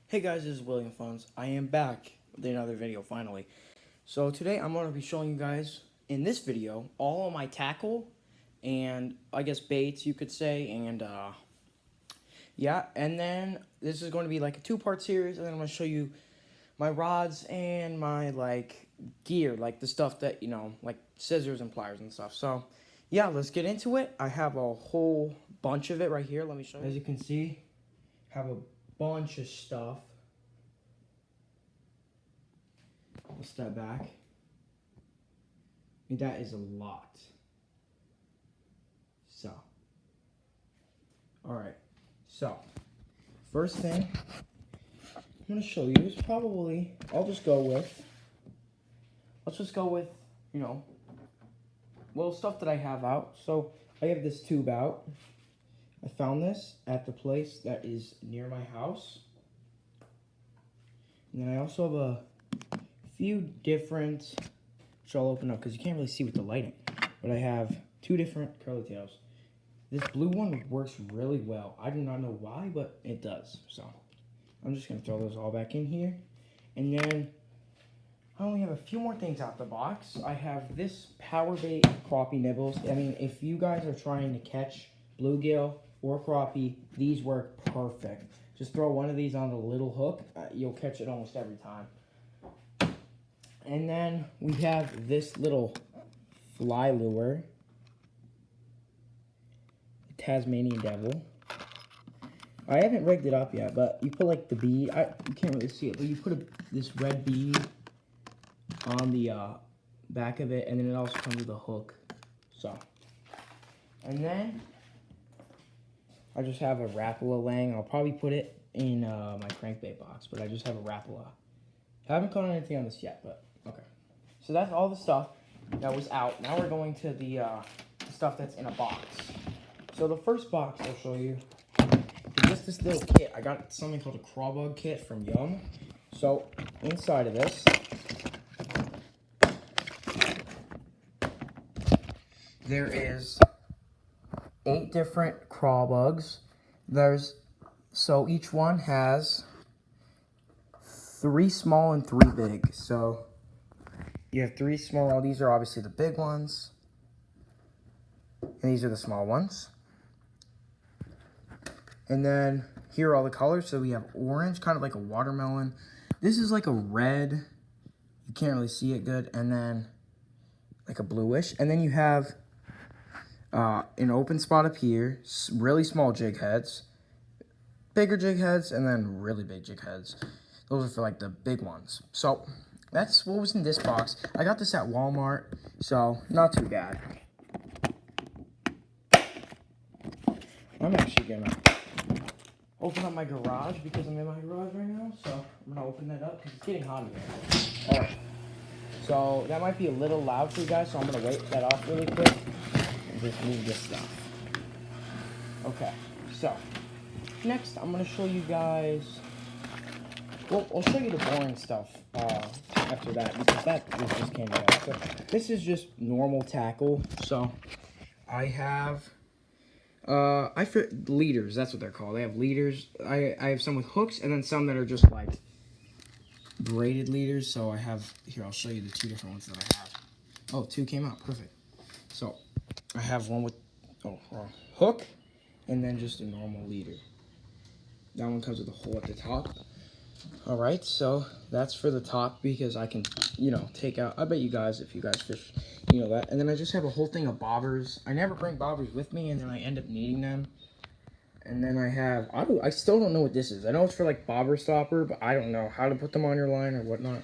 Hey guys, this is WilliamFunz. I am back with another video finally. So today I'm going to be showing you guys in this video all of my tackle and I guess baits you could say, and yeah, and then this is going to be like a two-part series, and then I'm going to show you my rods and my gear, like the stuff that, like scissors and pliers and stuff. So yeah, let's get into it. I have a whole bunch of it right here. Let me show you. As you can see, I have a bunch of stuff. I'll step back. I mean, that is a lot. So, alright. So, first thing I'm going to show you is probably, let's just go with, little stuff that I have out. So, I have this tube out. I found this at the place that is near my house. And then I also have a few different, which I'll open up because you can't really see with the lighting, but I have two different curly tails. This blue one works really well. I do not know why, but it does. So I'm just going to throw those all back in here. And then I only have a few more things out the box. I have this power bait crappie nibbles. I mean, if you guys are trying to catch bluegill or crappie, these work perfect. Just throw one of these on a little hook. You'll catch it almost every time. And then we have this little fly lure, Tasmanian Devil. I haven't rigged it up yet, but you put like the bead. You can't really see it, but you put this red bead on the back of it, and then it also comes with a hook. So, and then I just have a Rapala laying. I'll probably put it in my crankbait box, but I just have a Rapala. I haven't caught anything on this yet, but okay. So that's all the stuff that was out. Now we're going to the stuff that's in a box. So the first box I'll show you is just this little kit. I got something called a craw bug kit from Yum. So inside of this, there is 8 different craw bugs. So each one has 3 small and 3 big. So you have 3 small. These are obviously the big ones, and these are the small ones. And then here are all the colors. So we have orange, kind of like a watermelon. This is like a red. You can't really see it good. And then like a bluish. And then you have an open spot up here, really small jig heads, bigger jig heads, and then really big jig heads. Those are for like the big ones. So that's what was in this box. I got this at Walmart, so not too bad. I'm actually gonna open up my garage because I'm in my garage right now. So I'm gonna open that up because it's getting hot in here. All right. So that might be a little loud for you guys, so I'm gonna wait that off really quick and just move this stuff. Okay. So next, I'm gonna show you guys. Well, I'll show you the boring stuff after that, because that just came out. So this is just normal tackle. So I have leaders. That's what they're called. They have leaders. I have some with hooks, and then some that are just like braided leaders. So I have here. I'll show you the 2 different ones that I have. Oh, 2 came out. Perfect. So I have one with hook, and then just a normal leader. That one comes with a hole at the top. Alright, so that's for the top because I can, take out, I bet you guys, if you guys fish, that. And then I just have a whole thing of bobbers. I never bring bobbers with me, and then I end up needing them. And then I have, I still don't know what this is. I know it's for like bobber stopper, but I don't know how to put them on your line or whatnot.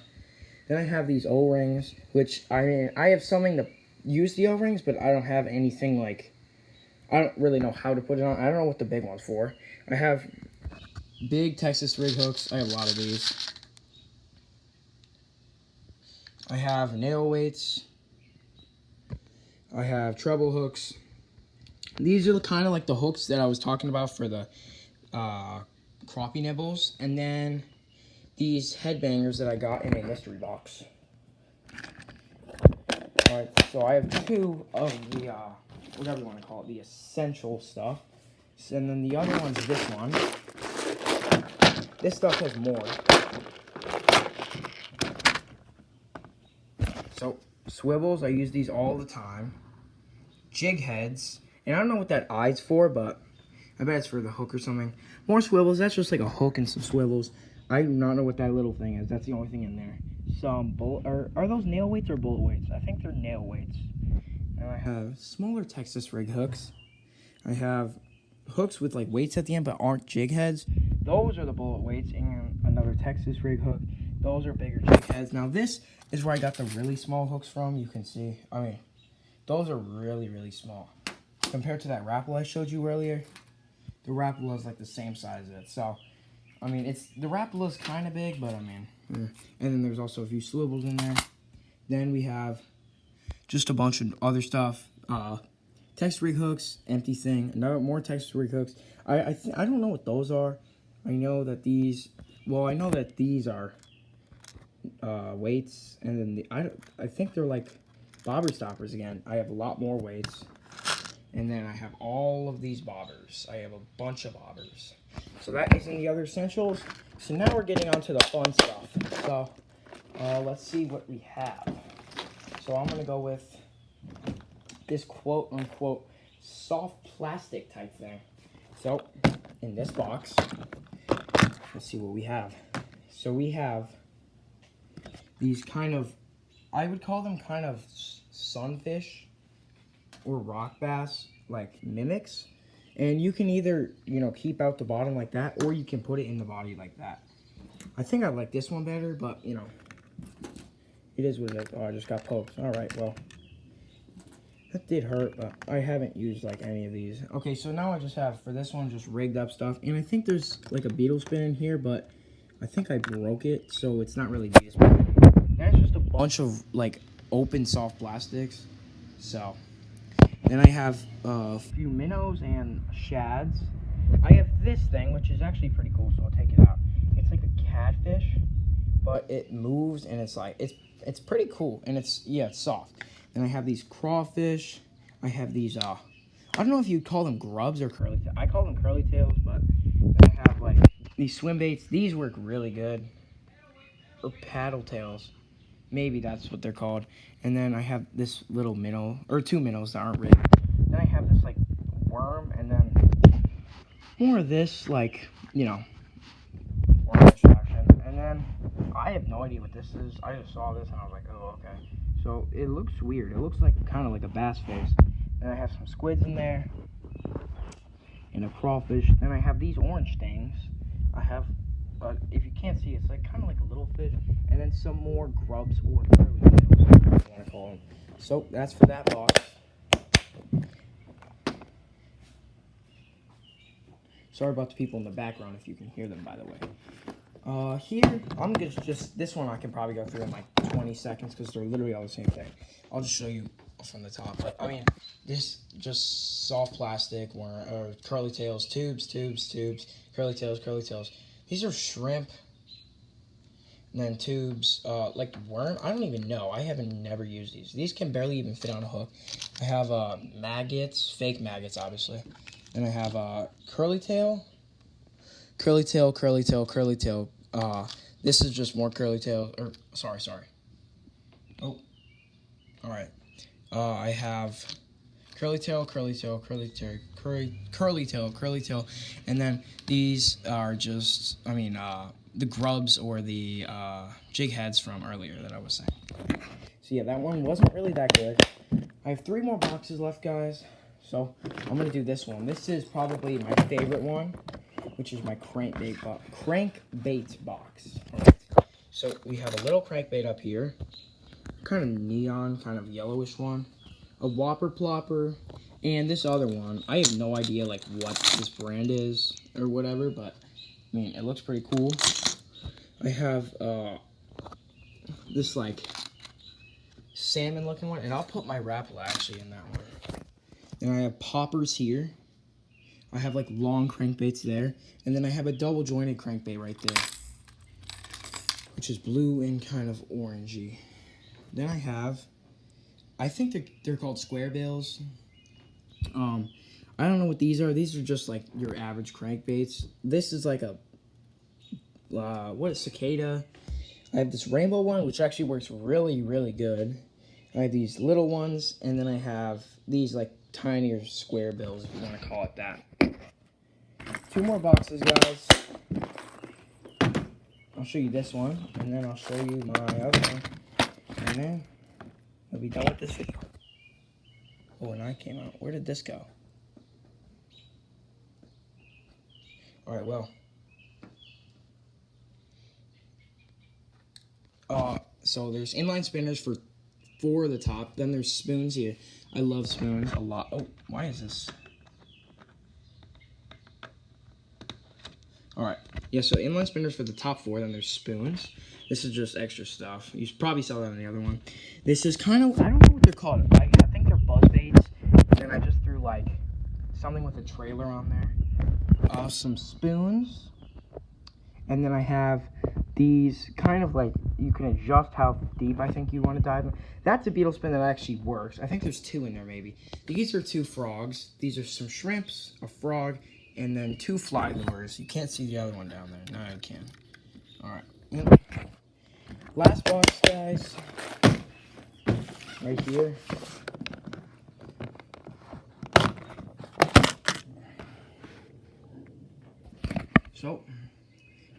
Then I have these O-rings, which, I mean, I have something to use the O-rings, but I don't have anything like, I don't really know how to put it on. I don't know what the big one's for. I have big Texas rig hooks. I have a lot of these. I have nail weights. I have treble hooks. These are kind of like the hooks that I was talking about for the crappie nibbles. And then these headbangers that I got in a mystery box. Alright, so I have 2 of the, whatever you want to call it, the essential stuff. And then the other one's this one. this stuff has more. So, swivels, I use these all the time. Jig heads, and I don't know what that eye's for, but I bet it's for the hook or something. More swivels, that's just like a hook and some swivels. I do not know what that little thing is. That's the only thing in there. Some bullet, or are those nail weights or bullet weights? I think they're nail weights. And I have smaller Texas rig hooks. I have hooks with like weights at the end but aren't jig heads. Those are the bullet weights, and another Texas rig hook. Those are bigger jig heads. Now this is where I got the really small hooks from. You can see, I mean, those are really, really small. Compared to that Rapala I showed you earlier, the Rapala is like the same size as it. So, I mean, the Rapala is kind of big, but I mean, and then there's also a few swivels in there. Then we have just a bunch of other stuff. Texas rig hooks, empty thing. More Texas rig hooks. I don't know what those are. I know that these are weights, and then I think they're like bobber stoppers again. I have a lot more weights, and then I have all of these bobbers. I have a bunch of bobbers. So that is in the other essentials. So now we're getting on to the fun stuff. So let's see what we have. So I'm gonna go with this quote unquote soft plastic type thing. So in this box, let's see what we have. So we have these kind of, I would call them kind of sunfish or rock bass, like mimics. And you can either, keep out the bottom like that, or you can put it in the body like that. I think I like this one better, but, it is what it is. Oh, I just got poked. All right, well, that did hurt, but I haven't used, like, any of these. Okay, so now I just have, for this one, just rigged up stuff. And I think there's, like, a beetle spin in here, but I think I broke it, so it's not really beetle spin. That's just a bunch of, like, open soft plastics. So then I have a few minnows and shads. I have this thing, which is actually pretty cool, so I'll take it out. It's like a catfish, but it moves, and it's like, it's pretty cool, and it's soft. Then I have these crawfish. I have these, I don't know if you'd call them grubs or curly tails. I call them curly tails, but then I have, like, these swim baits. These work really good. Or paddle tails. Maybe that's what they're called. And then I have this little minnow, or two minnows that aren't rigged. Then I have this, like, worm, and then more of this, like, worm extraction. And then I have no idea what this is. I just saw this, and I was like, oh, okay. So it looks weird. It looks like kind of like a bass face. And I have some squids in there, and a crawfish. Then I have these orange things. I have, if you can't see, it's like kind of like a little fish. And then some more grubs or curly tails, whatever you want to call them. So that's for that box. Sorry about the people in the background if you can hear them, by the way. Here, I'm just this one I can probably go through in like 20 seconds because they're literally all the same thing. I'll just show you from the top. But I mean, this just soft plastic, or curly tails, tubes, curly tails. These are shrimp. And then tubes, like worm. I don't even know. I haven't never used these. These can barely even fit on a hook. I have maggots, fake maggots, obviously. Then I have curly tail. This is just more curly tail. Or sorry. Oh, all right. I have curly tail, and then these are just, the grubs or the jig heads from earlier that I was saying. So yeah, that one wasn't really that good. I have 3 more boxes left, guys. So I'm gonna do this one. This is probably my favorite one, which is my crankbait box. All right. So we have a little crankbait up here, kind of neon, kind of yellowish one, a whopper plopper, and this other one. I have no idea like what this brand is or whatever, but I mean it looks pretty cool. I have this like salmon looking one, and I'll put my Rapala actually in that one. And I have poppers here. I have like long crankbaits there, and then I have a double jointed crankbait right there, which is blue and kind of orangey. Then I think they're called square bills. I don't know what these are. These are just like your average crankbaits. This is like a what is cicada? I have this rainbow one, which actually works really, really good. I have these little ones, and then I have these like tinier square bills, if you want to call it that. 2 more boxes, guys. I'll show you this one, and then I'll show you my other one, and then we'll be done with this video. Oh, and I came out. Where did this go? All right, well. So there's inline spinners for 4 of the top. Then there's spoons here. I love spoons a lot. Oh, why is this? All right. Yeah, so inline spinners for the top 4. Then there's spoons. This is just extra stuff. You should probably sell that on the other one. This is kind of, I don't know what they're called. I think they're buzz baits. And I just threw like something with a trailer on there. Some spoons. And then I have these kind of like, you can adjust how deep I think you want to dive. That's a beetle spin that actually works. I think there's 2 in there maybe. These are 2 frogs. These are some shrimps, a frog, and then 2 fly lures. You can't see the other one down there. Now you can. All right. Last box, guys. Right here. So,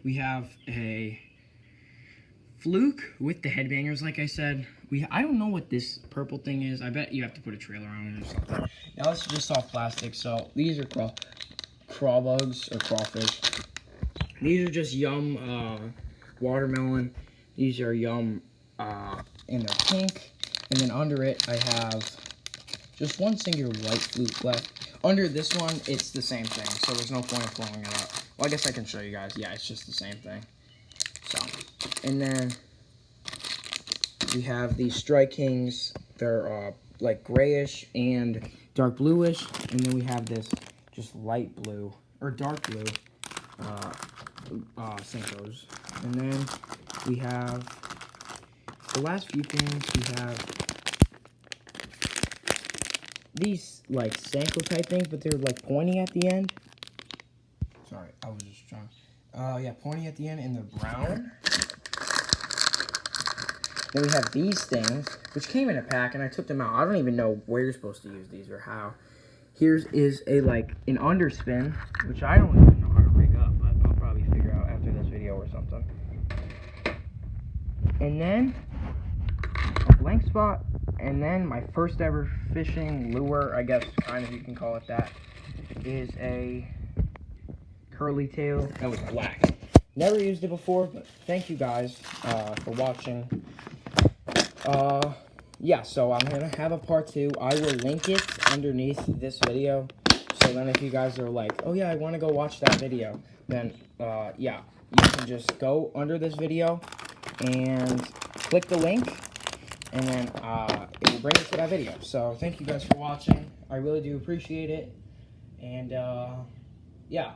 we have a fluke with the headbangers, like I said. I don't know what this purple thing is. I bet you have to put a trailer on it or something. Now this is just all plastic, so these are craw bugs or crawfish. These are just yum watermelon. These are yum and they're pink. And then under it I have just one singular white fluke left. Under this one, it's the same thing, so there's no point of blowing it up. Well, I guess I can show you guys. Yeah, it's just the same thing. So, and then we have these Strike Kings. They're like grayish and dark bluish. And then we have this just light blue or dark blue Senkos. And then we have the last few things. We have these like Senko type things, but they're like pointy at the end. Sorry, I was just trying. Yeah, pointy at the end, and they're brown. Then we have these things, which came in a pack, and I took them out. I don't even know where you're supposed to use these or how. Here's is a like an underspin, which I don't even know how to rig up, but I'll probably figure out after this video or something. And then a blank spot, and then my first ever fishing lure, I guess kind of you can call it that, is a curly tail that was black. Never used it before, but thank you guys for watching. Yeah, so I'm gonna have a part 2. I will link it underneath this video, so then if you guys are like, oh yeah, I want to go watch that video, then yeah, you can just go under this video and click the link, and then it will bring you to that video. So thank you guys for watching. I really do appreciate it, and yeah,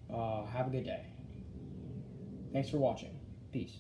have a good day. Thanks for watching. Peace.